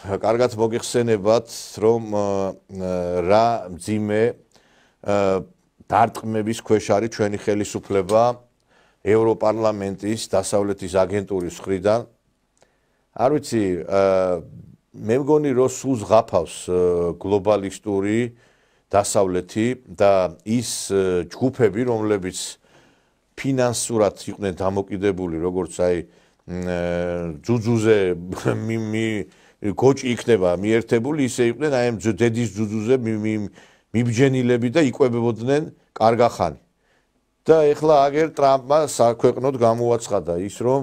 კარგად მოგიხსენებათ, რომ რა მძიმე დარტყმების ქვეშ არის ჩვენი ხელისუფლება ევროპარლამენტის დასავლეთის აგენტურის მხრიდან. არ ვიცი, მე მგონი რომ სულ ზღაფავს გლობალისტური დასავლეთი და ის ჯგუფები, რომლებიც ფინანსურად იყვნენ დამოკიდებული, როგორც აი ძუძუზე გოჭი იქნება მიერთებული, ისე იყვნენ აი დედის ძუძუზე მიბჯენილები და იკვებებოდნენ კარგახანი. და ეხლა აგერ ტრამპმა საქვეყნოდ გამოაცხადა ის, რომ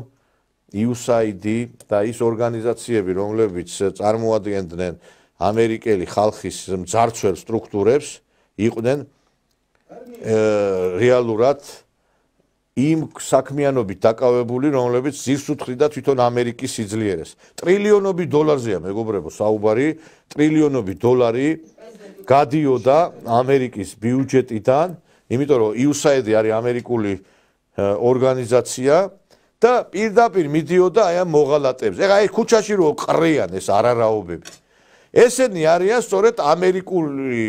USAID და ის ორგანიზაციები, რომლებიც წარმოადგენდნენ ამერიკელი ხალხის მძარცველ სტრუქტურებს, იყვნენ რეალურად იმ საქმიანობით დაკავებული, რომლებიც ძირს უთხრიდა თვითონ ამერიკის სიძლიერეს. ტრილიონობით დოლარზეა მეგობრებო საუბარი, ტრილიონობით დოლარი გადიოდა ამერიკის ბიუჯეტიდან, იმიტომ რომ USAID არის ამერიკული ორგანიზაცია და პირდაპირ მიდიოდა აი ამ მოღალატეებს. ეხლა აი ქუჩაში რო ყრიან ეს არარაობები. ესენი არიან სწორედ ამერიკული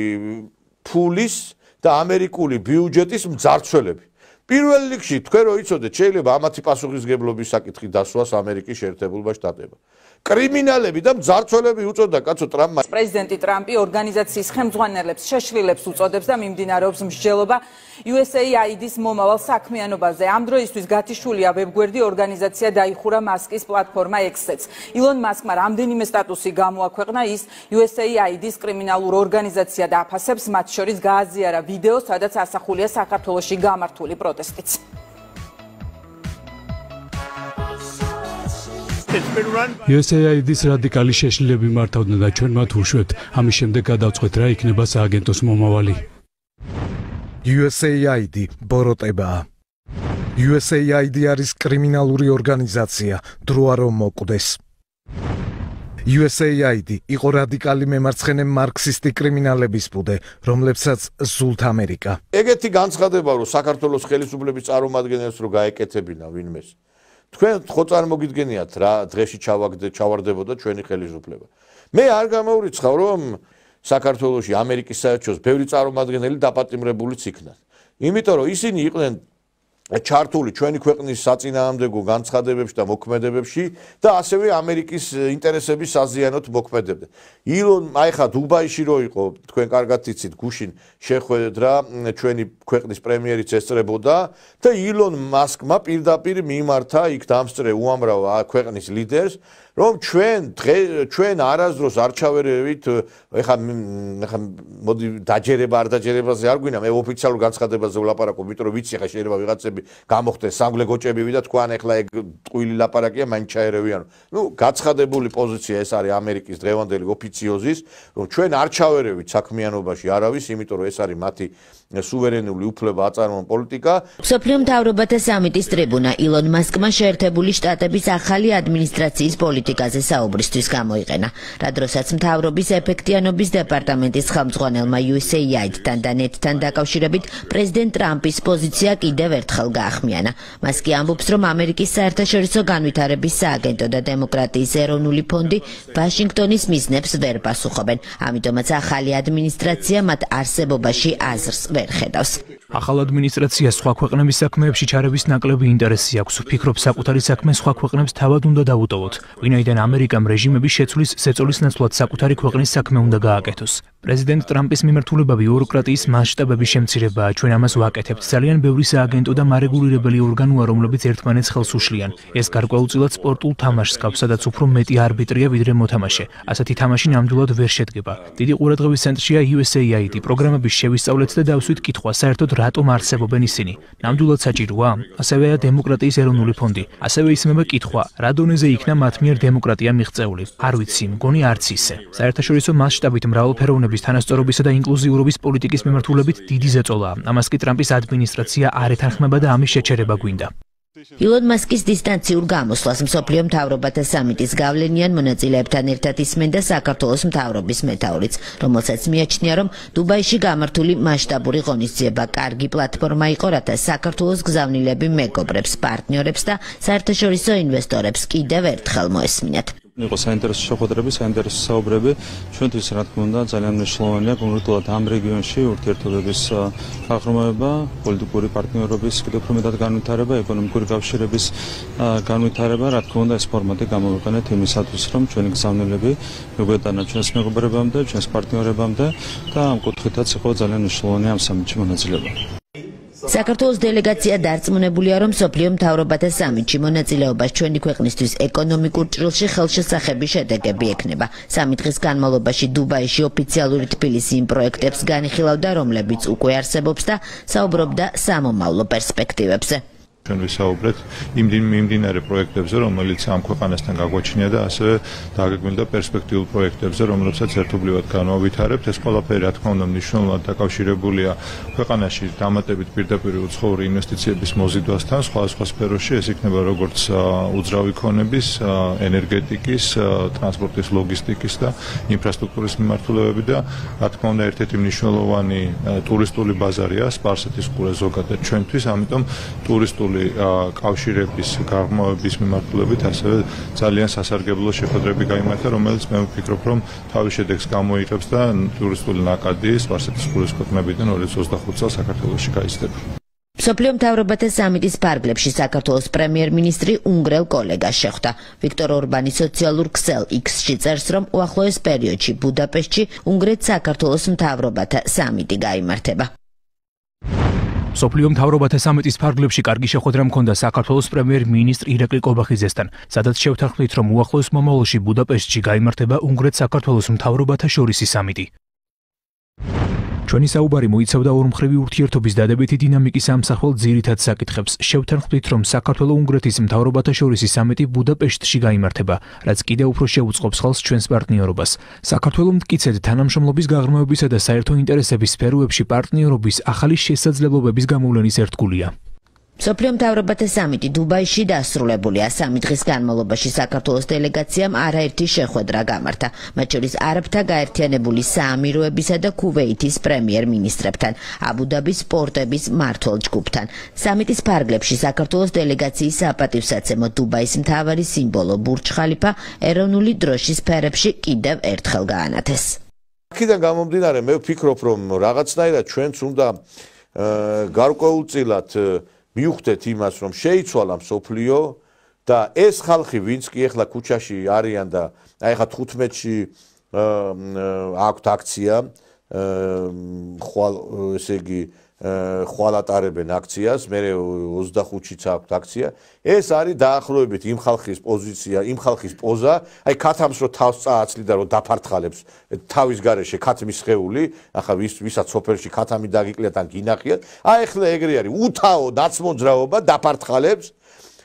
ფულის და ამერიკული ბიუჯეტის მძარცველები. პირველ რიგში თქვენ რო იცოდეთ, შეიძლება ამათი პასუხისგებლობის საკითხი დასვას ამერიკის შეერთებულმა შტატებმა. კრიმინალები და მძარცველები უწოდა კაცო ტრამპმა. პრეზიდენტი ტრამპი ორგანიზაციის ხელმძღვანელებს შეშლილებს უწოდებს და მიმდინარეობს მსჯელობა USAID-ის მომავალ საქმიანობაზე. ამ დროისთვის გათიშულია ვებგვერდი ორგანიზაცია დაიხურა მასკის პლატფორმა X-ს. ილონ მასკმა რამდენიმე სტატუსი გამოაქვეყნა, ის USAID-ის კრიმინალურ ორგანიზაცია დააფასებს, მათ შორის გააზიარა ვიდეო, სადაც ასახულია საქართველოში გამართული პროტესტიც. USAID-ის რადიკალი შეშლილები მართავდნენ და ჩვენ მათ უშვებთ. ამის შემდეგ გადავწყვეთ რა იქნება სააგენტოს მომავალი. USAID ბოროტებაა. USAID არის კრიმინალური ორგანიზაცია, დროა რომ მოკვდეს. USAID იყო რადიკალი მემარცხენე მარქსისტი კრიმინალების ბუდე, რომლებსაც ზულთ ამერიკა. ეგეთი განცხადება, რომ საქართველოს ხელისუფლების წარმომადგენლებს რო გაეკეთებინა ვინმეს. თქვენ ხო წარმოგიდგენიათ რა დღეში ჩავარდებოდა ჩვენი ხელისუფლება. მე არ გამოვრიცხავ, რომ საქართველოში ამერიკის საელჩოს ბევრი წარმომადგენელი დაპატიმრებულიც იქნან. იმიტომ რომ ისინი იყვნენ ჩართული ჩვენი ქვეყნის საწინააღმდეგო განცხადებებში და მოქმედებებში და ასევე ამერიკის ინტერესების საზიანოდ მოქმედებდნენ. ილონ აი ხა დუბაიში რო იყო, თქვენ კარგად იცით, გუშინ შეხვედრა ჩვენი ქვეყნის პრემიერიც ესწრებოდა და ილონ მასკმა პირდაპირ მიმართა იქ დამსწრე უამრავ ქვეყნის ლიდერს, რომ ჩვენ არასდროს არ ჩავერევით, ეხა მოდი დაჯერება არ დაჯერებაზე არ გვინა, მე ოფიციალურ განცხადებაზე ვლაპარაკობ, იმიტომ რომ ვიცი ხა შეიძლება ვიღაცები გამოხდეს სამგლე გოჭები და თქვან ეხლა ეგ ტყუილი ლაპარაკია, მაინც ჩაერევიანო. ნუ გაცხადებული პოზიცია ეს არის ამერიკის დღევანდელი ოფიციოზის, რომ ჩვენ არ ჩავერევით საქმიანობაში არავის, იმიტომ რომ ეს არის მათი სუვერენული უფლება აწარმოონ პოლიტიკა. მსოფლიო მთავრობათა სამიტის ტრიბუნა ილონ მასკმა შეერთებული შტატების ახალი ადმინისტრაციის პოლიტიკაზე საუბრისთვის გამოიყენა. რა დროსაც მთავრობის ეფექტიანობის დეპარტამენტის ხელმძღვანელმა USAID-თან და NET-თან დაკავშირებით პრეზიდენტ ტრამპის პოზიცია კიდევ ერთხელ გაახმიანა. მას კი ამბობს, რომ ამერიკის საერთაშორისო განვითარების სააგენტო და დემოკრატიის ეროვნული ფონდი ვაშინგტონის მიზნებს ვერ პასუხობენ. ამიტომაც ახალი ადმინისტრაცია მათ არსებობაში აზრს ვერ ხედავს. ახალ ადმინისტრაციას სხვა ქვეყნების საქმეებში ჩარევის ნაკლები ინტერესი აქვს. ვფიქრობ, საკუთარი საქმე სხვა ქვეყნებს თავად უნდა დაუტოვოთ. ვინაიდან ამერიკამ რეჟიმების შეცვლის ზეწოლის ნაცვლად საკუთარი ქვეყნის საქმე უნდა გააკეთოს. პრეზიდენტ ტრამპის მიმართულება ბიუროკრატიის მასშტაბების შემცირებაა. ჩვენ ამას ვაკეთებთ. ძალიან ბევრი სააგენტო და მარეგულირებელი ორგანოა, რომლებიც ერთმანეთს ხელს უშლიან. ეს გარკვეულწილად სპორტულ თამაშს გავს, სადაც უფრო მეტი არბიტრია ვიდრე მოთამაშე. ასეთი თამაში ნამდვილად ვერ შედგება. დიდი ყურადღების ცენტრშია USAID პროგრამების შევისწავლეთ და დავსვით კითხვა, საერთოდ რატომ არსებობენ ისინი. ნამდვილად საჭიროა? ასევეა დემოკრატიის ეროვნული ფონდი. ასევე ისმება კითხვა, რა დონეზე იქნა მათ მიერ დემოკრატია მიღწეული. არ ვიცი, მგონი არც ისე. საერთაშორისო მასშტაბით მრავალფეროვნების თანასწორობისა და ინკლუზიურობის პოლიტიკის მიმართულებით დიდი ზეწოლაა. ამას კი ტრამპის ადმინისტრაცია არ ეთანხმება და ამის შეჩერება გვინდა. ილონ მასკის დისტანციურ გამოსვლას მსოფლიო მთავრობათა სამიტის გავლენიან მონაწილეებთან ერთად ისმენდა საქართველოს მთავრობის მეთაურიც, რომელსაც მიაჩნია, რომ დუბაიში გამართული მასშტაბური ღონისძიება კარგი პლატფორმა იყო, რათა საქართველოს გზავნილები მეგობრებს, პარტნიორებს და საერთაშორისო ინვესტორებს კიდევ ერთხელ მოესმინათ. იყო საინტერესო შეხვედრები, საინტერესო საუბრები, ჩვენთვის რა თქმა უნდა ძალიან მნიშვნელოვანია კონკრეტულად ამ რეგიონში ურთიერთობების აღრმავება, პოლიტიკური პარტნიორობის კიდევ უფრო მეტად განვითარება, ეკონომიკური კავშირების განვითარება, რა თქმა უნდა ეს ფორმატი გამოვიყენეთ იმისათვის, რომ ჩვენი გზავნილები მიგვეტანა ჩვენს მეგობრებამდე, ჩვენს პარტნიორებამდე და ამ კუთხითაც იყო ძალიან მნიშვნელოვანი ამ სამიტში მონაწილეობა. საქართველოს დელეგაცია დარწმუნებულია, რომ მსოფლიო მთავრობათა სამიტში მონაწილეობას ჩვენი ქვეყნისთვის ეკონომიკურ ჭრილში ხელშესახების შედეგები ექნება. სამი დღის განმავლობაში დუბაიში ოფიციალური თბილისი იმ პროექტებს განიხილავდა, რომლებიც უკვე არსებობს და საუბრობდა სამომავლო პერსპექტივებზე. ჩვენ ვისაუბრეთ იმდინარე პროექტებზე, რომელიც ამ ქვეყანასთან გაგვაჩნია და ასევე დაგეგმილდა პერსპექტიულ პროექტებზე, რომლებსაც ერთობლივად განვავითარებთ. ეს ყველაფერი რა თქმა უნდა მნიშვნელოვნად დაკავშირებულია ქვეყანაში დამატებით პირდაპირ უცხოური ინვესტიციების მოზიდვასთან, სხვადასხვა სფეროში, ეს იქნება როგორც უძრავი ქონების, ენერგეტიკის, ტრანსპორტის, ლოგისტიკის და ინფრასტრუქტურის მიმართულებები და რა თქმა უნდა ერთ-ერთი მნიშვნელოვანი ტურისტული ბაზარია სპარსეთის ყურე ზოგადად ჩვენთვის, ამიტომ ტურისტული კავშირების გაღრმავების მიმართულებით ასევე ძალიან სასარგებლო შეხვედრები გაიმართა, რომელიც მე ვფიქრობ, რომ თავის შედეგს გამოიღებს და ტურისტული ნაკადი სპარსეთის ყურის ქვეყნებიდან 2025 წელს საქართველოში გაიზრდება. მსოფლიო მთავრობათა სამიტის ფარგლებში საქართველოს პრემიერ-მინისტრი უნგრელ კოლეგას შეხვდა. ვიქტორ ორბანი სოციალურ ქსელ X-ში წერს, რომ უახლოეს პერიოდში ბუდაპეშტში უნგრეთ-საქართველოს მთავრობათა სამიტი გაიმართება. მსოფლიო მთავრობათა სამიტის ფარგლებში კარგი შეხვედრა მქონდა საქართველოს პრემიერ-მინისტრ ირაკლი კობახიძესთან, სადაც შევთანხმდით, რომ უახლოეს მომავალში ბუდაპეშტში გაიმართება უნგრეთ-საქართველოს მთავრობათა შორისი სამიტი. ჩვენი საუბარი მოიცავდა ორმხრივი ურთიერთობის დადებითი დინამიკის ამსახველ ძირითად საკითხებს. შევთანხმდით, რომ საქართველო-უნგრეთის მთავრობათა შორისი სამიტი ბუდაპეშტში გაიმართება, რაც კიდევ უფრო შეუწყობს ხალხს ჩვენს პარტნიორობას. საქართველომ მტკიცედ თანამშრომლობის გაღრმავებისა და საერთო ინტერესების სფეროებში პარტნიორობის ახალი შესაძლებლობების გამოვლენის ერთგულია. მსოფლიო მთავრობათა სამიტი დუბაიში დასრულებულია. სამი დღის განმავლობაში საქართველოს დელეგაციამ არაერთი შეხვედრა გამართა, მათ შორის არაბთა გაერთიანებული საამიროებისა და ქუვეითის პრემიერ-მინისტრებთან, აბუ-დაბის პორტების მმართველ ჯგუფთან. სამიტის ფარგლებში საქართველოს დელეგაციის საპატივსაცემო დუბაის მთავარი სიმბოლო ბურჯ ხალიფა ეროვნული დროშის სფერებში კიდევ ერთხელ გაანათეს. აქედან გამომდინარე, მე ვფიქრობ, რომ რაღაცნაირად ჩვენც უნდა გარკვეულწილად მივხვდეთ იმას, რომ შეიცვალა მსოფლიო და ეს ხალხი, ვინც კი ახლა ქუჩაში არიან და აი ხა 15-ში აქვთ აქცია, ესე იგი ხვალატარებენ აქციას, მე 25-იც აქვთ აქცია. ეს არის დაახლოებით იმ ხალხის პოზიცია, იმ ხალხის პოზა, აი ქათამს რო თავს წააცლიდა, რომ დაფართხალებს თავის გარეშე ქათმის სხეული, ახლა ვისაც სოფელში ქათამი დაგიკლეთ ან გინახიათ, აი ახლა ეგრე არის, უთავო ნაცმოძრაობა დაფართხალებს,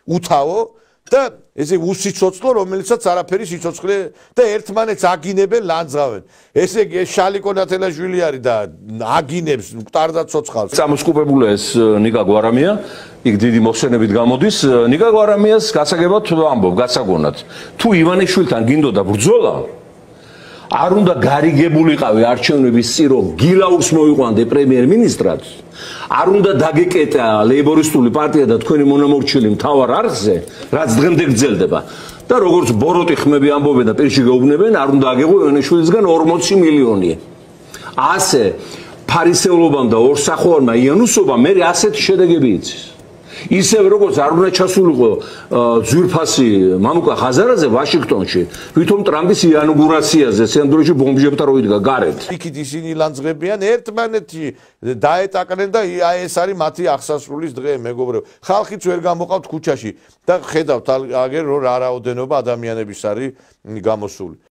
უთავო და ესე უსიცოცხლო, რომელიცაც არაფერი სიცოცხლე და ერთმანეთს აგინებენ, ლანძღავენ. ესე იგი ეს შალიკო ნათელაშვილი არის და აგინებს მკვდარ და ცოცხალს. წამოსკუპებულია ეს ნიკა გვარამია, იქ დიდი მოხსენებით გამოდის. ნიკა გვარამიას გასაგებად ამბობ, გასაგონად. თუ ივანიშვილთან გინდოდა ბრძოლა, არ უნდა გარიგებულიყავი არჩევნების წირო გილაურს მოიყვანდე პრემიერ-მინისტრად. არ უნდა დაგეკეტა ლეიბორისტული პარტია და თქვენი მონამორჩილი მთავარ არხზე, რაც დღემდე გრძელდება. და როგორც ბოროტი ხმები ამბობენ და პირში გაუბნებენ, არ უნდა აგეღო ივანიშვილისგან 40 მილიონი. ასე ფარისევლობამ და ორსახოვარმა იანუსობამ მე ასეთი შედეგები იცის. ისევ როგორც არ უნდა ჩასულიყო ძვირფასი მამუკა ხაზარაძე ვაშინგტონში, ვითომ ტრამპის ინაუგურაციაზე სენდროში ბომბჟებთან რო იდგა გარეთ. იქით ისინი ლანძღებიან ერთმანეთში დაეტაკნენ და აი ეს არის მათი აღსასრულის დღე, მეგობრებო. ხალხიც ვერ გამოყავთ ქუჩაში და ხედავთ აგერ რა რაოდენობა ადამიანების არის გამოსული.